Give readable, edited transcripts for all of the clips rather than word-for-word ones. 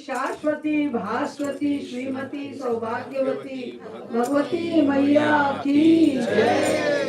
शाश्वती भास्वती श्रीमती सौभाग्यवती भगवती मैया की जय।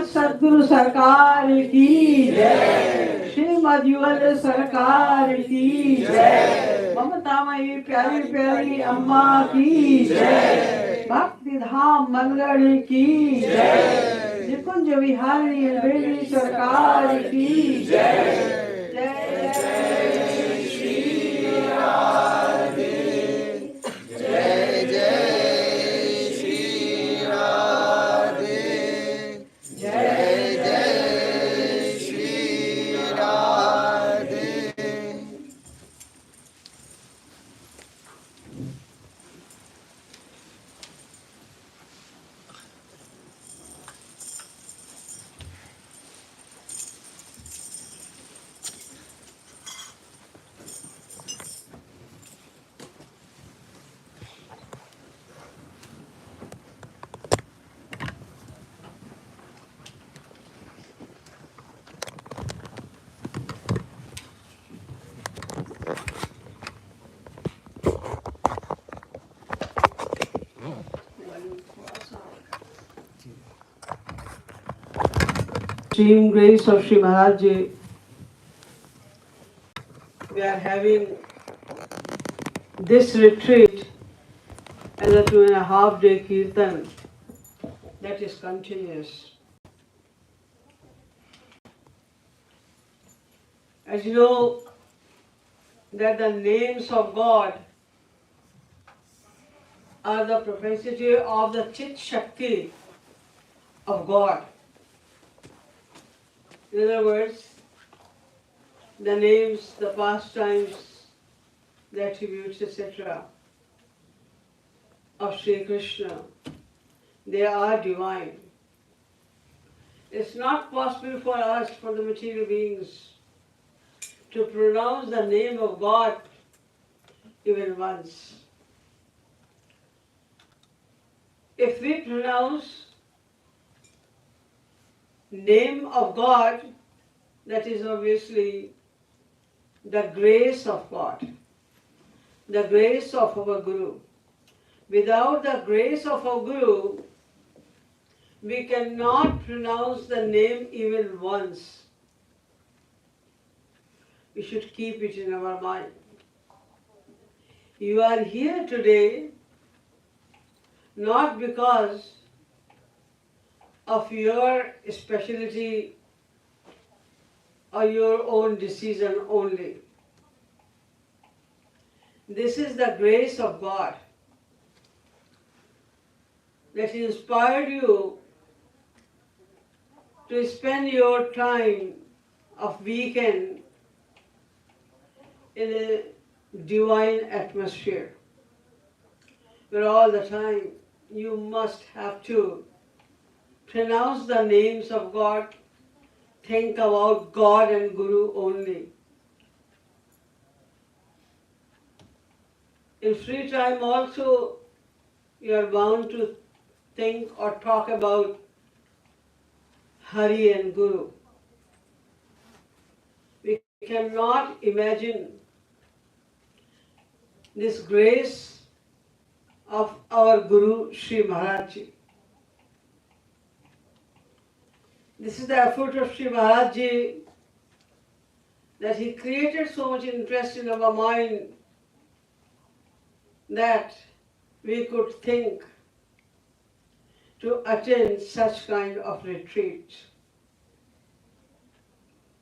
सदगुरु सरकार की जय, श्रीमद युगल सरकार की जय, ममतामयी प्यारी प्यारी अम्मा की जय, भक्ति धाम मंगल की जय, निकुंज विहारी बेड़ी सरकार की जय, जय जय श्री राधे, जय जय श्री राधे, जय जय Shri Radhe. extreme grace of Sri Maharaj Ji, we are having this retreat as a 2.5 day kirtan that is continuous. As you know, that the names of God are the propensity of the Chit Shakti of God. In other words, the names, the pastimes, the attributes, etc. of Sri Krishna, they are divine. It's not possible for us, for the material beings, to pronounce the name of God even once. If we pronounce name of God, that is obviously the grace of God, the grace of our Guru. Without the grace of our Guru, we cannot pronounce the name even once. We should keep it in our mind. You are here today not because of your specialty or your own decision only. This is the grace of God that inspired you to spend your time of weekend in a divine atmosphere, where all the time you must have to pronounce the names of God, think about God and Guru only. In free time also, you are bound to think or talk about Hari and Guru. We cannot imagine this grace of our Guru Sri Maharaj Ji. This is the effort of Sri Maharaj Ji, that he created so much interest in our mind that we could think to attend such kind of retreat.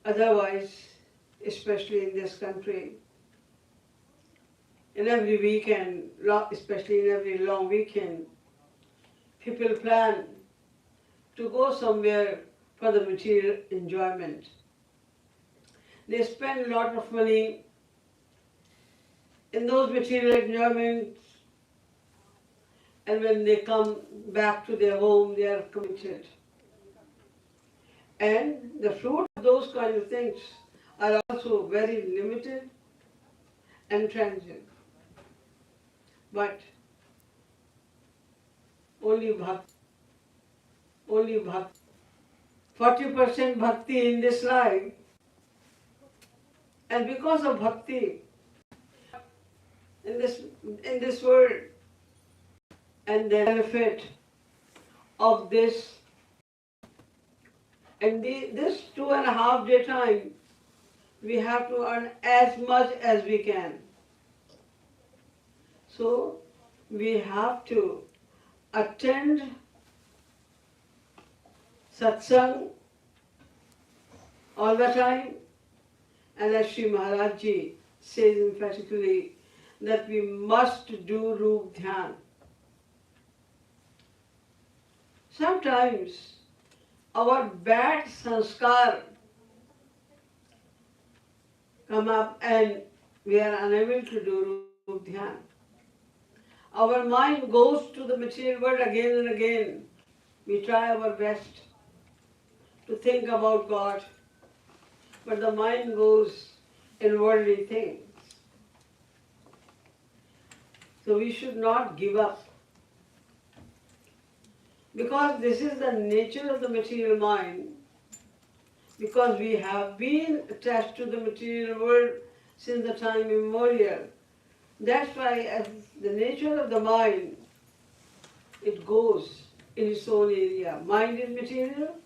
Otherwise, especially in this country, in every weekend, especially in every long weekend, people plan to go somewhere for the material enjoyment. They spend a lot of money in those material enjoyments, and when they come back to their home, they are committed. And the fruit of those kind of things are also very limited and transient. But only bhakti, only bhakti. 40% bhakti in this life, and because of bhakti in this world, and the benefit of this, and this 2.5 day time, we have to earn as much as we can. So we have to attend satsang all the time, and as Sri Maharaj Ji says emphatically, that we must do Roop Dhyan. Sometimes our bad sanskar come up and we are unable to do Roop Dhyan. Our mind goes to the material world again and again. We try our best to think about God, but the mind goes in worldly things. So we should not give up, because this is the nature of the material mind, because we have been attached to the material world since the time immemorial. That's why, as the nature of the mind, it goes in its own area. Mind is material,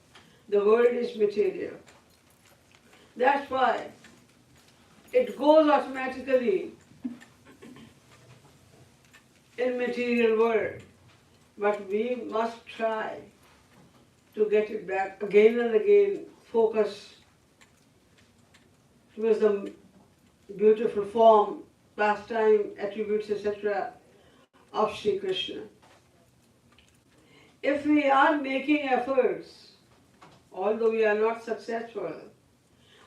The world is material. That's why it goes automatically in material world. But we must try to get it back again and again, focus towards the beautiful form, pastime, attributes, etc. of Sri Krishna. If we are making efforts, although we are not successful,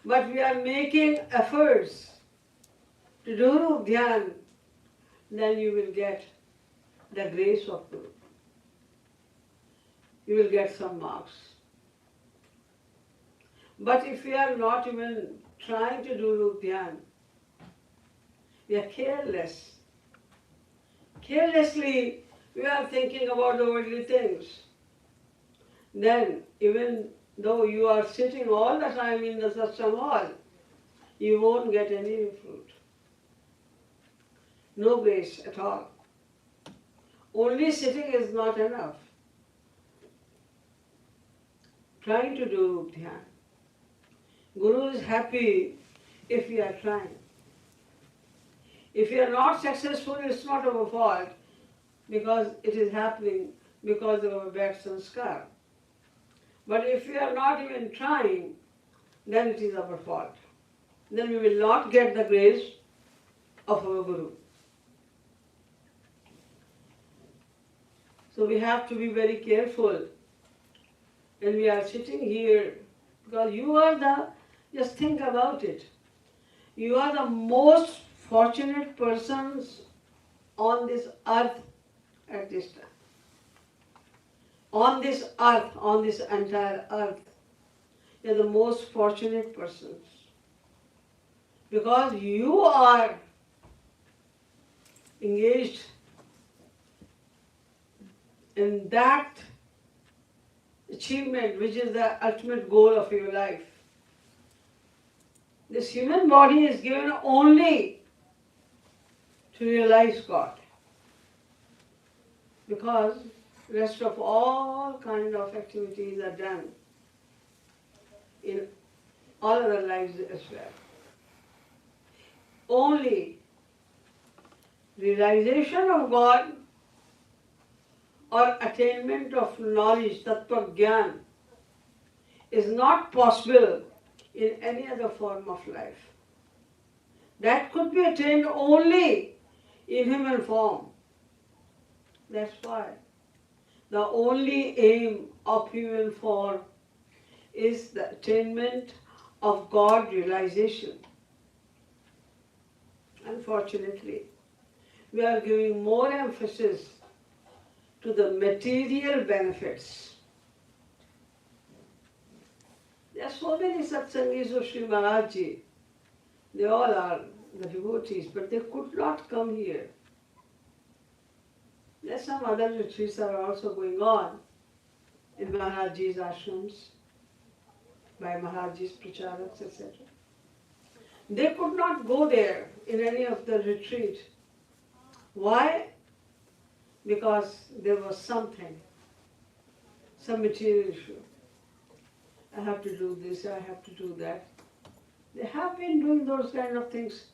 but we are making efforts to do dhyan, then you will get the grace of Guru. You will get some marks. But if we are not even trying to do dhyan, we are careless. Carelessly, we are thinking about the worldly things. Then, even though you are sitting all the time in the satsang hall, you won't get any fruit. No grace at all. Only sitting is not enough. Trying to do dhyan. Guru is happy if we are trying. If we are not successful, it's not our fault, because it is happening because of our bad sanskar. But if we are not even trying, then it is our fault. Then we will not get the grace of our Guru. So we have to be very careful when we are sitting here, because you are just think about it. You are the most fortunate persons on this earth at this time. On this earth, on this entire earth, you are the most fortunate persons. Because you are engaged in that achievement which is the ultimate goal of your life. This human body is given only to realize God. Because rest of all kind of activities are done in all other lives as well. Only realization of God or attainment of knowledge, tattva gyan, is not possible in any other form of life. That could be attained only in human form. That's why the only aim of human form is the attainment of God realization. Unfortunately, we are giving more emphasis to the material benefits. There are so many satsangis of Sri Maharaj Ji. They all are the devotees, but they could not come here. There are some other retreats that are also going on in Maharaj Ji's ashrams, by Maharaj Ji's pracharaks, etc. They could not go there in any of the retreat. Why? Because there was something, some material issue. I have to do this, I have to do that. They have been doing those kind of things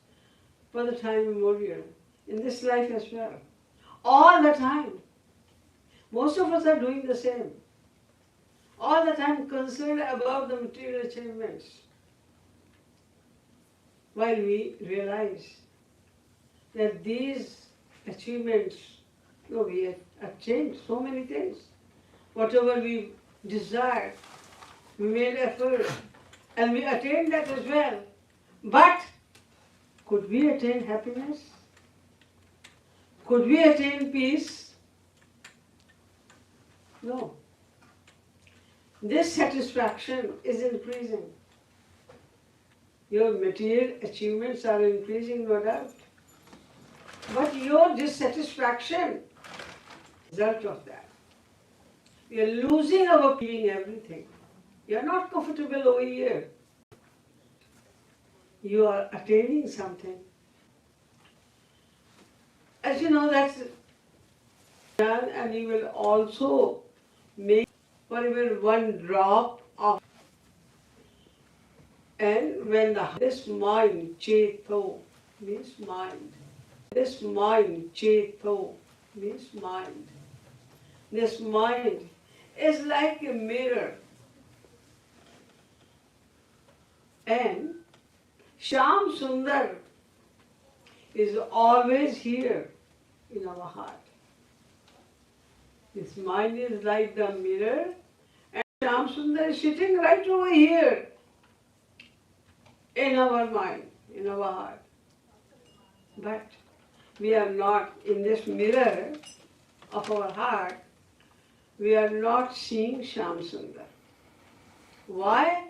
for the time immemorial, in this life as well. All the time. Most of us are doing the same. All the time concerned about the material achievements. While we realize that these achievements, we have achieved so many things. Whatever we desired, we made effort and we attained that as well. But could we attain happiness? Could we attain peace? No. This satisfaction is increasing. Your material achievements are increasing, no doubt. But your dissatisfaction, result of that. We are losing our being everything. You are not comfortable over here. You are attaining something. As you know, that's done, and you will also make for even one drop of And when this mind, cheto, means mind. This mind, cheto, means mind. This mind is like a mirror. And Shyam Sundar is always here in our heart. This mind is like the mirror, and Shyam Sundar is sitting right over here in our mind, in our heart. But we are not in this mirror of our heart, we are not seeing Shyam Sundar. Why?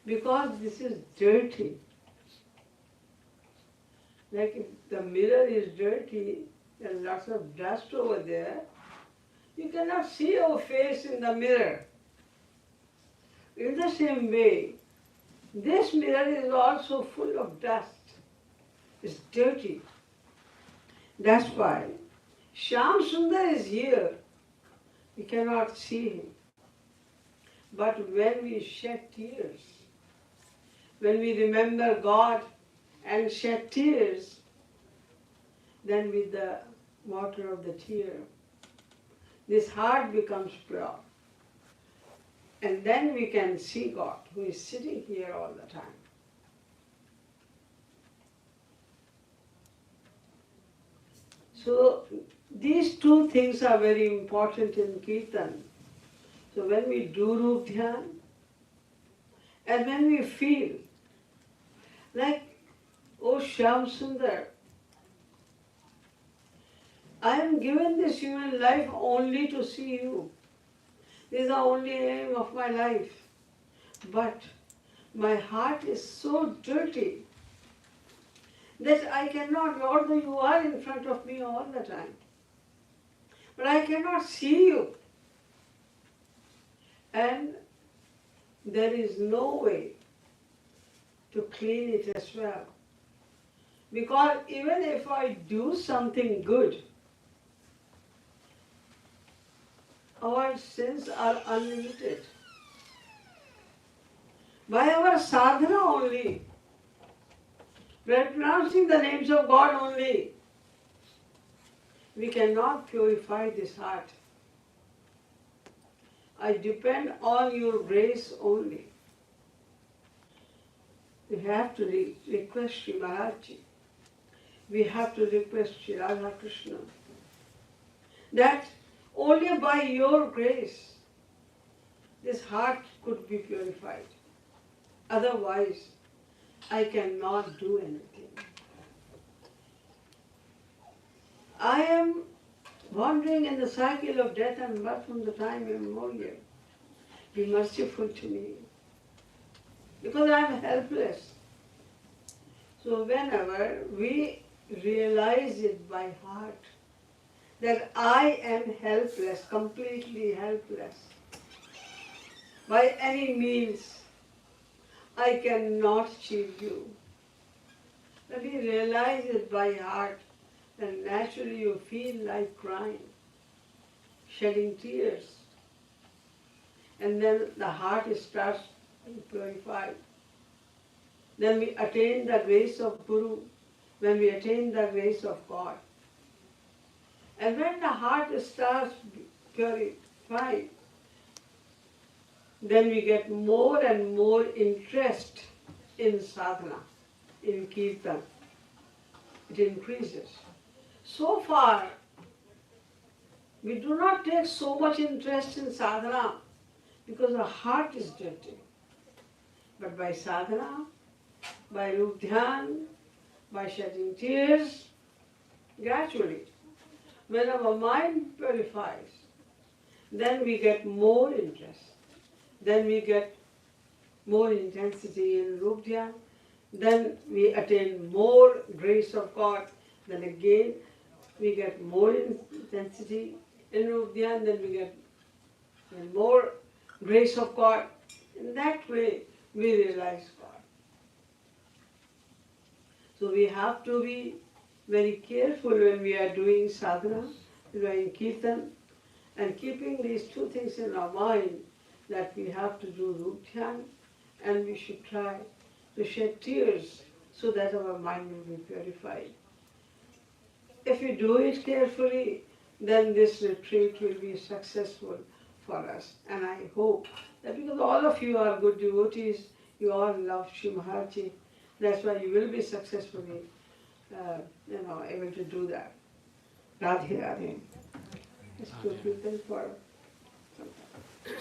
Because this is dirty. Like if the mirror is dirty, there's lots of dust over there, you cannot see your face in the mirror. In the same way, this mirror is also full of dust. It's dirty. That's why Shyam Sundar is here. We cannot see him. But when we shed tears, when we remember God and shed tears, then with the water of the tear, this heart becomes pure. And then we can see God, who is sitting here all the time. So these two things are very important in Kirtan. So when we do Rup Dhyan, and when we feel like, oh Shyam Sundar, I am given this human life only to see you. This is the only aim of my life. But my heart is so dirty that I cannot, although you are in front of me all the time, but I cannot see you. And there is no way to clean it as well. Because even if I do something good, our sins are unlimited. By our sadhana only, by pronouncing the names of God only, we cannot purify this heart. I depend on your grace only. We have to request Sri Maharaj. We have to request Sri Radha Krishna that only by your grace this heart could be purified. Otherwise, I cannot do anything. I am wandering in the cycle of death and birth from the time immemorial. Be merciful to me, because I am helpless. So whenever we realize it by heart, that I am helpless, completely helpless, by any means, I cannot achieve you. When we realize it by heart, then naturally you feel like crying, shedding tears. And then the heart starts being purified. Then we attain the grace of Guru, when we attain the grace of God. And when the heart starts purifying, then we get more and more interest in sadhana, in kirtan. It increases. So far, we do not take so much interest in sadhana because our heart is dirty. But by sadhana, by Rup Dhyan, by shedding tears, gradually, when our mind purifies, then we get more interest. Then we get more intensity in Rup Dhyan. Then we attain more grace of God. Then again, we get more intensity in Rup Dhyan. Then we get more grace of God. In that way, we realize God. So we have to be very careful when we are doing sadhana, doing kirtan, and keeping these two things in our mind, that we have to do Rup Dhyan and we should try to shed tears so that our mind will be purified. If we do it carefully, then this retreat will be successful for us. And I hope that because all of you are good devotees, you all love Shri Maharji, that's why you will be successfully, able to do that. Radhe Radhe. Let's do Kirtan for some time.